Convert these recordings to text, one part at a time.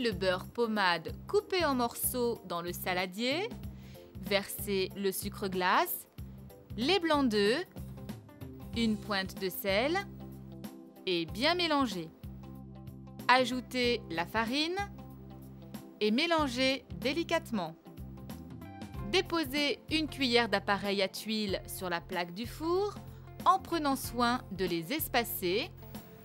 le beurre pommade coupé en morceaux dans le saladier. Versez le sucre glace, les blancs d'œufs, une pointe de sel et bien mélanger. Ajoutez la farine et mélangez délicatement. Déposez une cuillère d'appareil à tuiles sur la plaque du four en prenant soin de les espacer.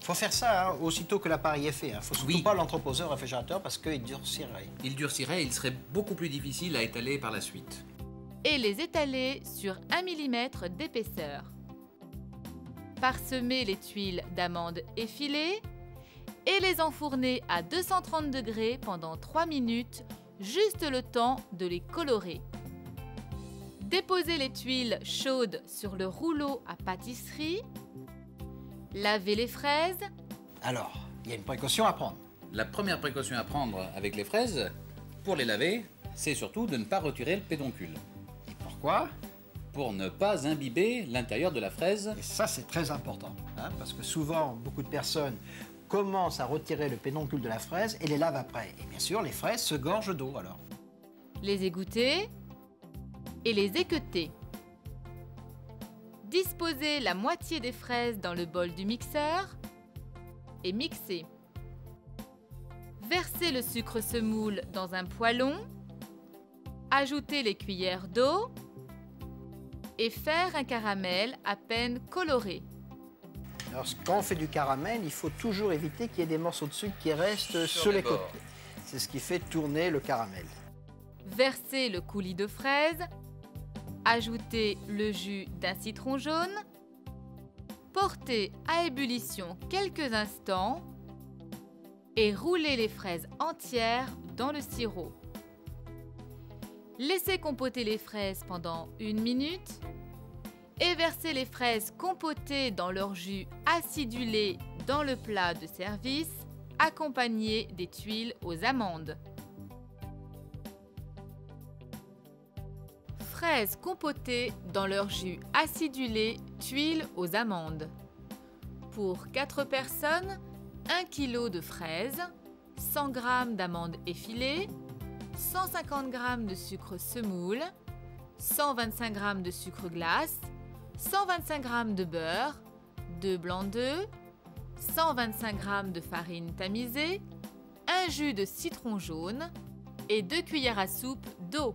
Il faut faire ça aussitôt que l'appareil est fait. Il ne faut surtout Oui. pas l'entreposer au réfrigérateur parce qu'il durcirait. Il durcirait et il serait beaucoup plus difficile à étaler par la suite. Et les étaler sur 1 mm d'épaisseur. Parsemez les tuiles d'amandes effilées et les enfourner à 230 degrés pendant 3 minutes, juste le temps de les colorer. Déposez les tuiles chaudes sur le rouleau à pâtisserie. Lavez les fraises. Alors, il y a une précaution à prendre. La première précaution à prendre avec les fraises, pour les laver, c'est surtout de ne pas retirer le pédoncule. Et pourquoi? Pour ne pas imbiber l'intérieur de la fraise. Et ça, c'est très important. Parce que souvent, beaucoup de personnes commencent à retirer le pédoncule de la fraise et les lavent après. Et bien sûr, les fraises se gorgent d'eau alors. Les égoutter et les équeuter. Disposez la moitié des fraises dans le bol du mixeur et mixez. Versez le sucre semoule dans un poêlon. Ajoutez les cuillères d'eau et faire un caramel à peine coloré. Alors, quand on fait du caramel, il faut toujours éviter qu'il y ait des morceaux de sucre qui restent sur les bords. côtés. C'est ce qui fait tourner le caramel. Versez le coulis de fraises. Ajoutez le jus d'un citron jaune. Portez à ébullition quelques instants et roulez les fraises entières dans le sirop. Laissez compoter les fraises pendant 1 minute et versez les fraises compotées dans leur jus acidulé dans le plat de service, accompagné des tuiles aux amandes. Fraises compotées dans leur jus acidulé, tuiles aux amandes. Pour 4 personnes, 1 kg de fraises, 100 g d'amandes effilées, 150 g de sucre semoule, 125 g de sucre glace, 125 g de beurre, 2 blancs d'œufs, 125 g de farine tamisée, un jus de citron jaune et 2 cuillères à soupe d'eau.